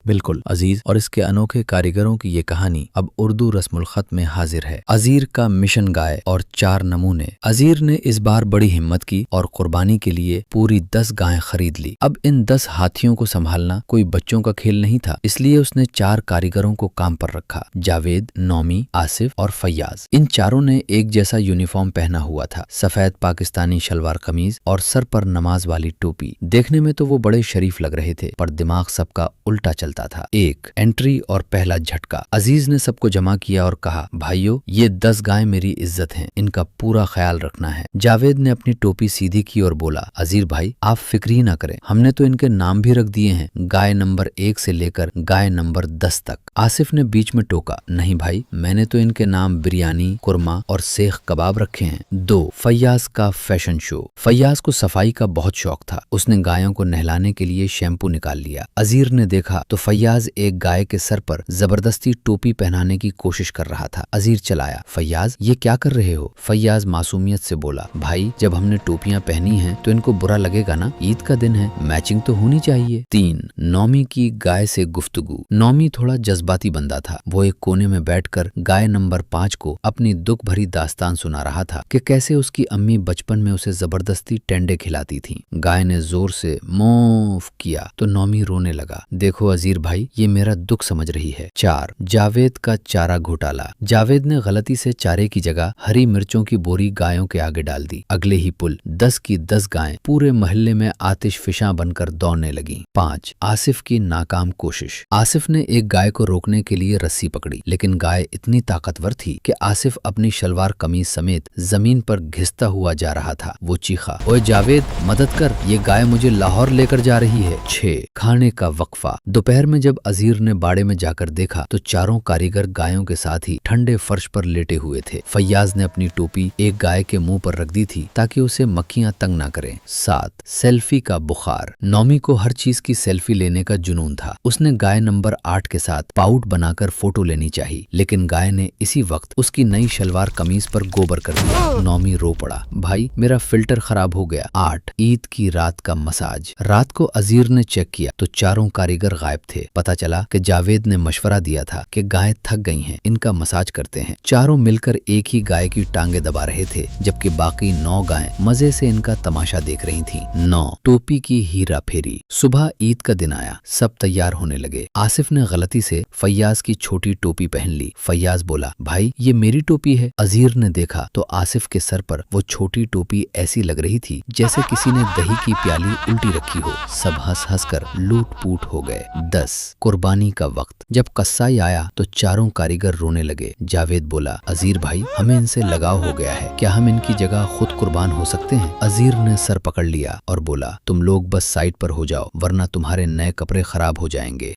بالकुल अजीज, और इसके अनोखे कारीगरों की ये कहानी अब उर्दू रस्मुल खत में हाजिर है। अजीर का मिशन गाय और 4 नमूने। अजीर ने इस बार बड़ी हिम्मत की और कुर्बानी के लिए पूरी 10 गायें खरीद ली। अब इन 10 हाथियों को संभालना कोई बच्चों का खेल नहीं था, इसलिए उसने 4 कारीगरों को काम पर रखा, जावेद, नौमी, आसिफ और फैयाज। इन चारों ने एक जैसा यूनिफॉर्म पहना हुआ था, सफेद पाकिस्तानी शलवार कमीज और सर पर नमाज वाली टोपी। देखने में तो वो बड़े शरीफ लग रहे थे, पर दिमाग सबका उल्टा चलता था। एक एंट्री और पहला झटका। अजीज ने सबको जमा किया और कहा, भाइयों, ये 10 गायें मेरी इज्जत हैं, इनका पूरा ख्याल रखना है। जावेद ने अपनी टोपी सीधी की और बोला, अजीर भाई, आप फिक्र ही ना करें, हमने तो इनके नाम भी रख दिए हैं, गाय नंबर 1 से लेकर गाय नंबर 10 तक। आसिफ ने बीच में टोका, नहीं भाई, मैंने तो इनके नाम बिरयानी, कुरमा और सेख कबाब रखे हैं। 2 फैयाज का फैशन शो। फैयाज को सफाई का बहुत शौक था, उसने गायों को नहलाने के लिए शैम्पू निकाल लिया। अजीर ने देखा तो फैयाज एक गाय के सर पर जबरदस्ती टोपी पहनाने की कोशिश कर रहा था। अजीर चलाया, फैयाज, ये क्या कर रहे हो? फैयाज मासूमियत से बोला, भाई, जब हमने टोपियां पहनी हैं तो इनको बुरा लगेगा ना, ईद का दिन है, मैचिंग तो होनी चाहिए। 3 नौमी की गाय से गुफ्तगू। नौमी थोड़ा जज्बाती बंदा था, वो एक कोने में बैठकर गाय नंबर 5 को अपनी दुख भरी दास्तान सुना रहा था कि कैसे उसकी अम्मी बचपन में उसे जबरदस्ती टेंडे खिलाती थी। गाय ने जोर से मोफ किया तो नौमी रोने लगा। देखो अजीर भाई, ये मेरा दुख समझ रही है। 4 जावेद का चारा घोटाला। जावेद ने गलती से चारे की जगह हरी मिर्चों की बोरी गायों के आगे डाल दी। अगले ही पुल 10 की 10 गायें पूरे मोहल्ले में आतिशफिशां बनकर दौड़ने लगी। 5 आसिफ की नाकाम कोशिश। आसिफ ने एक गाय को रोकने के लिए रस्सी पकड़ी, लेकिन गाय इतनी ताकतवर थी कि आसिफ अपनी शलवार कमीज समेत जमीन पर घिसता हुआ जा रहा था। वो चीखा, ओए जावेद, मदद कर, ये गाय मुझे लाहौर लेकर जा रही है। 6 खाने का वक्फा। दोपहर में जब अजीर ने बाड़े में जाकर देखा तो चारों कारीगर गायों के साथ ही ठंडे फर्श पर लेटे हुए थे। फैयाज ने अपनी टोपी एक गाय के मुंह पर रख दी थी ताकि उसे मक्खियां तंग ना करें। 7 सेल्फी का बुखार। नौमी को हर चीज की सेल्फी लेने का जुनून था। उसने गाय नंबर 8 के साथ पाउट बनाकर फोटो लेनी चाहिए, लेकिन गाय ने इसी वक्त उसकी नई शलवार कमीज पर गोबर कर दिया। नौमी रो पड़ा, भाई, मेरा फिल्टर खराब हो गया। 8 ईद की रात का मसाज। रात को अजीर ने चेक किया तो चारों कारीगर गायब थे। पता चला कि जावेद ने मशवरा दिया था कि गायें थक गई हैं, इनका मसाज करते हैं। चारों मिलकर एक ही गाय की टांगे दबा रहे थे, जबकि बाकी 9 गायें मजे से इनका तमाशा देख रही थीं। 9 टोपी की हीरा फेरी। सुबह ईद का दिन आया, सब तैयार होने लगे। आसिफ ने गलती से फैयाज की छोटी टोपी पहन ली। फैयाज बोला, भाई, ये मेरी टोपी है। अजीर ने देखा तो आसिफ के सर पर वो छोटी टोपी ऐसी लग रही थी जैसे किसी ने दही की प्याली उल्टी रखी हो। सब हंस हंस कर लूट पूट हो गए। 10 कुर्बानी का वक्त। जब कसाई आया तो चारों कारीगर रोने लगे। जावेद बोला, अजीर भाई, हमें इनसे लगाव हो गया है, क्या हम इनकी जगह खुद कुर्बान हो सकते हैं? अजीर ने सर पकड़ लिया और बोला, तुम लोग बस साइड पर हो जाओ, वरना तुम्हारे नए कपड़े खराब हो जाएंगे।